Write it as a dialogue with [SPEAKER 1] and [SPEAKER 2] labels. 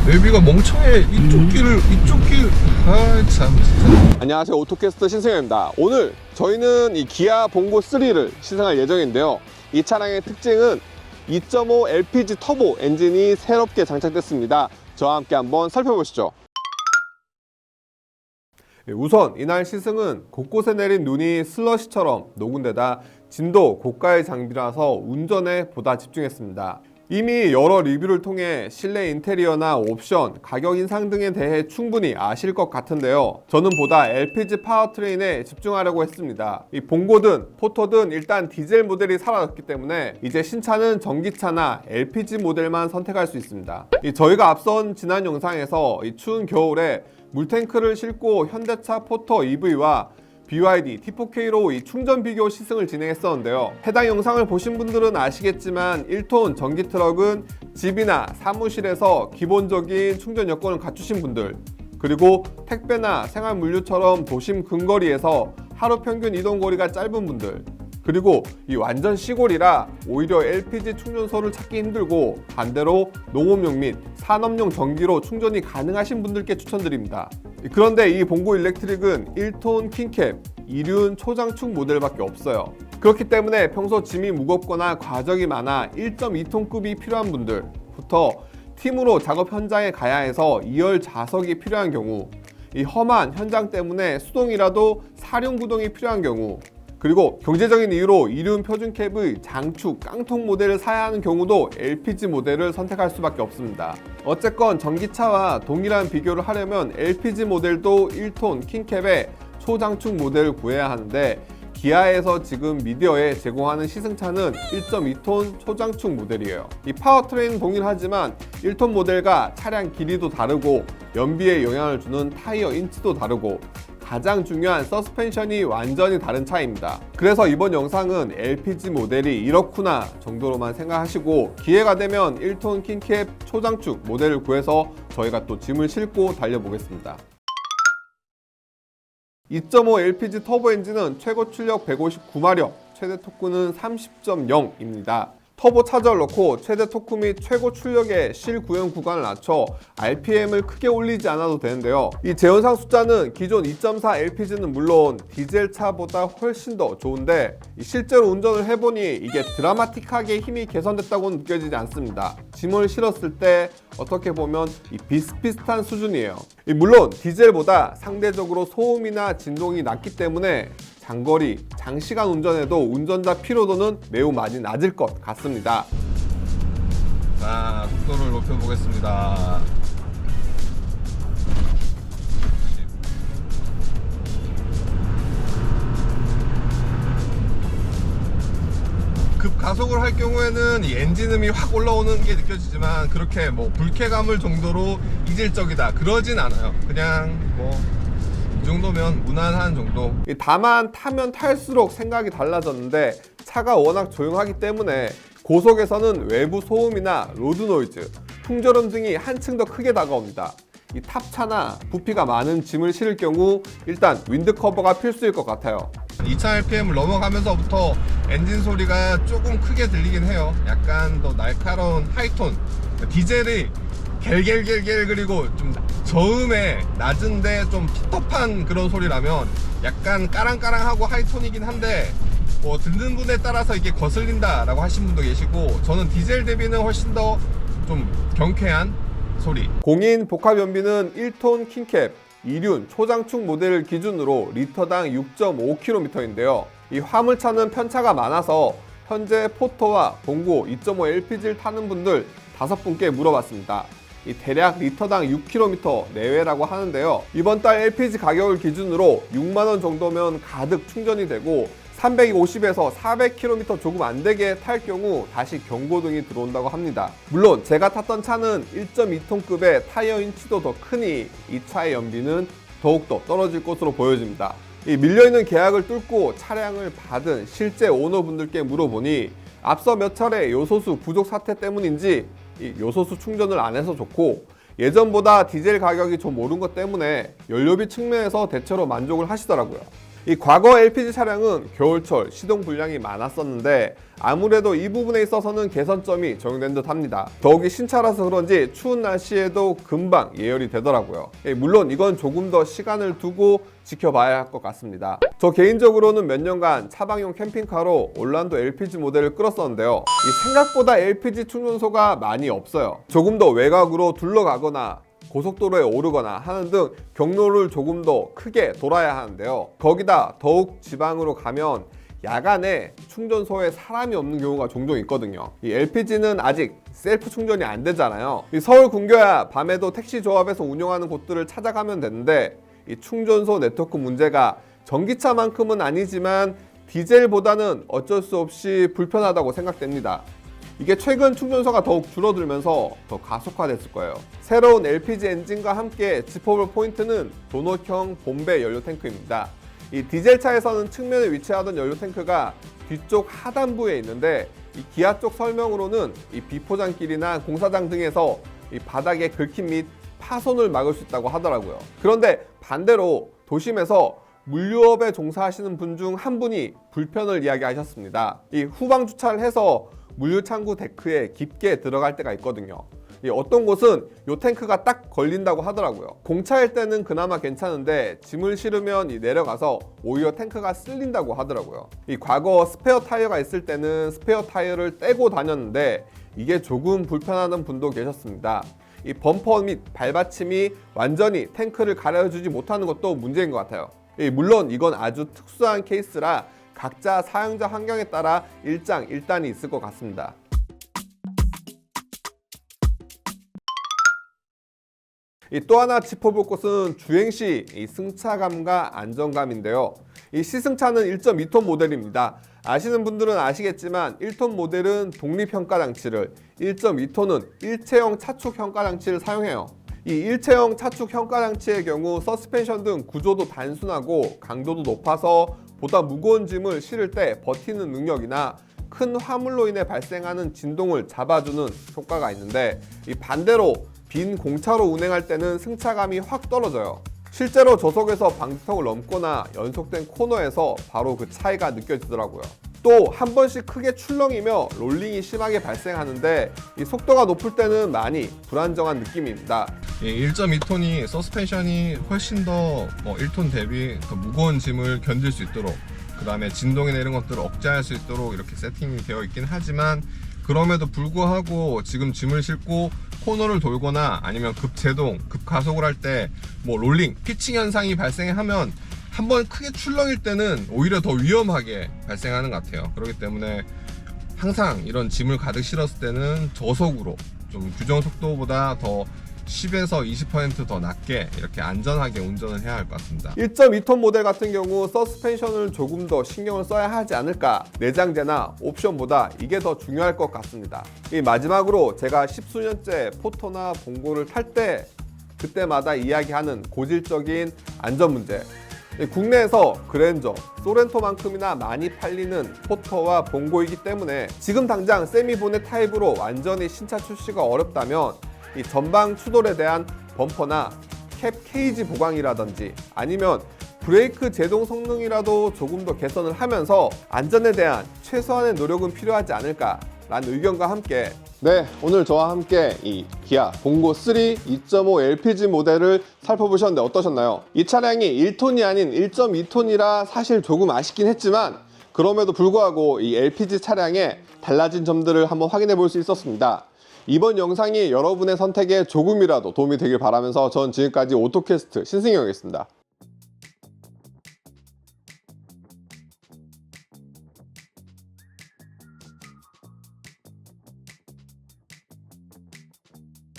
[SPEAKER 1] 내비가 멍청해. 이쪽 길. 아, 참 진짜.
[SPEAKER 2] 안녕하세요, 오토캐스터 신승현입니다. 오늘 저희는 이 기아 봉고 3를 시승할 예정인데요. 이 차량의 특징은 2.5 LPG 터보 엔진이 새롭게 장착됐습니다. 저와 함께 한번 살펴보시죠. 우선 이날 시승은 곳곳에 내린 눈이 슬러시처럼 녹은 데다 진도 고가의 장비라서 운전에 보다 집중했습니다. 이미 여러 리뷰를 통해 실내 인테리어나 옵션, 가격 인상 등에 대해 충분히 아실 것 같은데요. 저는 보다 LPG 파워트레인에 집중하려고 했습니다. 이 봉고든 포터든 일단 디젤 모델이 사라졌기 때문에 이제 신차는 전기차나 LPG 모델만 선택할 수 있습니다. 저희가 앞선 지난 영상에서 이 추운 겨울에 물탱크를 싣고 현대차 포터 EV와 BYD T4K로 이 충전 비교 시승을 진행했었는데요. 해당 영상을 보신 분들은 아시겠지만 1톤 전기 트럭은 집이나 사무실에서 기본적인 충전 여건을 갖추신 분들, 그리고 택배나 생활물류처럼 도심 근거리에서 하루 평균 이동 거리가 짧은 분들, 그리고 이 완전 시골이라 오히려 LPG 충전소를 찾기 힘들고 반대로 농업용 및 산업용 전기로 충전이 가능하신 분들께 추천드립니다. 그런데 이 봉고 일렉트릭은 1톤 킹캡, 2륜 초장축 모델밖에 없어요. 그렇기 때문에 평소 짐이 무겁거나 과적이 많아 1.2톤급이 필요한 분들부터 팀으로 작업 현장에 가야 해서 2열 좌석이 필요한 경우, 이 험한 현장 때문에 수동이라도 사륜구동이 필요한 경우, 그리고 경제적인 이유로 2륜 표준캡의 장축 깡통 모델을 사야 하는 경우도 LPG 모델을 선택할 수밖에 없습니다. 어쨌건 전기차와 동일한 비교를 하려면 LPG 모델도 1톤 킹캡의 초장축 모델을 구해야 하는데 기아에서 지금 미디어에 제공하는 시승차는 1.2톤 초장축 모델이에요. 이 파워트레인은 동일하지만 1톤 모델과 차량 길이도 다르고 연비에 영향을 주는 타이어 인치도 다르고 가장 중요한 서스펜션이 완전히 다른 차입니다. 그래서 이번 영상은 LPG 모델이 이렇구나 정도로만 생각하시고 기회가 되면 1톤 킹캡 초장축 모델을 구해서 저희가 또 짐을 싣고 달려보겠습니다. 2.5 LPG 터보 엔진은 최고 출력 159마력, 최대 토크는 30.0입니다. 터보 차저를 넣고 최대 토크 및 최고 출력의 실 구현 구간을 낮춰 RPM을 크게 올리지 않아도 되는데요. 이 제원상 숫자는 기존 2.4 LPG는 물론 디젤차보다 훨씬 더 좋은데 실제로 운전을 해보니 이게 드라마틱하게 힘이 개선됐다고는 느껴지지 않습니다. 짐을 실었을 때 어떻게 보면 비슷비슷한 수준이에요. 물론 디젤보다 상대적으로 소음이나 진동이 낮기 때문에 장거리, 장시간 운전에도 운전자 피로도는 매우 많이 낮을 것 같습니다.
[SPEAKER 1] 자, 속도를 높여보겠습니다. 급가속을 할 경우에는 이 엔진음이 확 올라오는 게 느껴지지만 그렇게 뭐 불쾌감을 정도로 이질적이다 그러진 않아요. 그냥 뭐 이 정도면 무난한 정도.
[SPEAKER 2] 다만 타면 탈수록 생각이 달라졌는데 차가 워낙 조용하기 때문에 고속에서는 외부 소음이나 로드 노이즈, 풍절음 등이 한층 더 크게 다가옵니다. 이 탑차나 부피가 많은 짐을 실을 경우 일단 윈드 커버가 필수일 것 같아요.
[SPEAKER 1] 2000rpm을 넘어가면서부터 엔진 소리가 조금 크게 들리긴 해요. 약간 더 날카로운 하이톤, 디젤이 겔겔겔겔 그리고 좀 저음에 낮은데 좀 텁텁한 그런 소리라면 약간 까랑까랑하고 하이톤이긴 한데 뭐 듣는 분에 따라서 이게 거슬린다 라고 하신 분도 계시고 저는 디젤 대비는 훨씬 더 좀 경쾌한 소리.
[SPEAKER 2] 공인 복합 연비는 1톤 킹캡 2륜 초장축 모델을 기준으로 리터당 6.5km인데요. 이 화물차는 편차가 많아서 현재 포터와 봉고 2.5 LPG를 타는 분들 5분께 물어봤습니다. 대략 리터당 6km 내외라고 하는데요. 이번 달 LPG 가격을 기준으로 6만원 정도면 가득 충전이 되고 350에서 400km 조금 안되게 탈 경우 다시 경고등이 들어온다고 합니다. 물론 제가 탔던 차는 1.2톤급의 타이어 인치도 더 크니 이 차의 연비는 더욱더 떨어질 것으로 보여집니다. 이 밀려있는 계약을 뚫고 차량을 받은 실제 오너분들께 물어보니 앞서 몇 차례 요소수 부족 사태 때문인지 이 요소수 충전을 안 해서 좋고 예전보다 디젤 가격이 좀 오른 것 때문에 연료비 측면에서 대체로 만족을 하시더라고요. 이 과거 LPG 차량은 겨울철 시동 불량이 많았었는데 아무래도 이 부분에 있어서는 개선점이 적용된 듯 합니다. 더욱이 신차라서 그런지 추운 날씨에도 금방 예열이 되더라고요. 물론 이건 조금 더 시간을 두고 지켜봐야 할 것 같습니다. 저 개인적으로는 몇 년간 차박용 캠핑카로 올란도 LPG 모델을 끌었었는데요. 이 생각보다 LPG 충전소가 많이 없어요. 조금 더 외곽으로 둘러가거나 고속도로에 오르거나 하는 등 경로를 조금 더 크게 돌아야 하는데요. 거기다 더욱 지방으로 가면 야간에 충전소에 사람이 없는 경우가 종종 있거든요. 이 LPG는 아직 셀프 충전이 안 되잖아요. 이 서울 근교야 밤에도 택시 조합에서 운영하는 곳들을 찾아가면 되는데 이 충전소 네트워크 문제가 전기차만큼은 아니지만 디젤보다는 어쩔 수 없이 불편하다고 생각됩니다. 이게 최근 충전소가 더욱 줄어들면서 더 가속화됐을 거예요. 새로운 LPG 엔진과 함께 짚어볼 포인트는 도넛형 봄배 연료 탱크입니다. 이 디젤차에서는 측면에 위치하던 연료 탱크가 뒤쪽 하단부에 있는데 이 기아 쪽 설명으로는 이 비포장길이나 공사장 등에서 이 바닥에 긁힘 및 파손을 막을 수 있다고 하더라고요. 그런데 반대로 도심에서 물류업에 종사하시는 분 중 한 분이 불편을 이야기하셨습니다. 이 후방 주차를 해서 물류창고 데크에 깊게 들어갈 때가 있거든요. 어떤 곳은 이 탱크가 딱 걸린다고 하더라고요. 공차일 때는 그나마 괜찮은데 짐을 실으면 내려가서 오히려 탱크가 쓸린다고 하더라고요. 과거 스페어 타이어가 있을 때는 스페어 타이어를 떼고 다녔는데 이게 조금 불편하던 분도 계셨습니다. 이 범퍼 및 발받침이 완전히 탱크를 가려주지 못하는 것도 문제인 것 같아요. 물론 이건 아주 특수한 케이스라 각자 사용자 환경에 따라 일장일단이 있을 것 같습니다. 또 하나 짚어볼 것은 주행 시 승차감과 안정감인데요. 이 시승차는 1.2톤 모델입니다. 아시는 분들은 아시겠지만 1톤 모델은 독립평가 장치를, 1.2톤은 일체형 차축 평가 장치를 사용해요. 이 일체형 차축 평가 장치의 경우 서스펜션 등 구조도 단순하고 강도도 높아서 보다 무거운 짐을 실을 때 버티는 능력이나 큰 화물로 인해 발생하는 진동을 잡아주는 효과가 있는데 이 반대로 빈 공차로 운행할 때는 승차감이 확 떨어져요. 실제로 저속에서 방지턱을 넘거나 연속된 코너에서 바로 그 차이가 느껴지더라고요. 또 한 번씩 크게 출렁이며 롤링이 심하게 발생하는데 이 속도가 높을 때는 많이 불안정한 느낌입니다.
[SPEAKER 1] 1.2톤이 서스펜션이 훨씬 더 1톤 대비 더 무거운 짐을 견딜 수 있도록, 그 다음에 진동이나 이런 것들을 억제할 수 있도록 이렇게 세팅이 되어 있긴 하지만, 그럼에도 불구하고 지금 짐을 싣고 코너를 돌거나 아니면 급제동, 급가속을 할 때 롤링, 피칭 현상이 발생하면 한번 크게 출렁일 때는 오히려 더 위험하게 발생하는 것 같아요. 그렇기 때문에 항상 이런 짐을 가득 실었을 때는 저속으로 좀 규정 속도보다 더 10에서 20% 더 낮게 이렇게 안전하게 운전을 해야 할 것 같습니다.
[SPEAKER 2] 1.2톤 모델 같은 경우 서스펜션을 조금 더 신경을 써야 하지 않을까, 내장재나 옵션보다 이게 더 중요할 것 같습니다. 마지막으로 제가 십수년째 포터나 봉고를 탈 때 그때마다 이야기하는 고질적인 안전 문제, 국내에서 그랜저, 소렌토만큼이나 많이 팔리는 포터와 봉고이기 때문에 지금 당장 세미보넷 타입으로 완전히 신차 출시가 어렵다면 이 전방 추돌에 대한 범퍼나 캡 케이지 보강이라든지 아니면 브레이크 제동 성능이라도 조금 더 개선을 하면서 안전에 대한 최소한의 노력은 필요하지 않을까라는 의견과 함께, 오늘 저와 함께 이 기아 봉고 3 2.5 LPG 모델을 살펴보셨는데 어떠셨나요? 이 차량이 1톤이 아닌 1.2톤이라 사실 조금 아쉽긴 했지만 그럼에도 불구하고 이 LPG 차량의 달라진 점들을 한번 확인해 볼 수 있었습니다. 이번 영상이 여러분의 선택에 조금이라도 도움이 되길 바라면서 전 지금까지 오토캐스트 신승영이었습니다.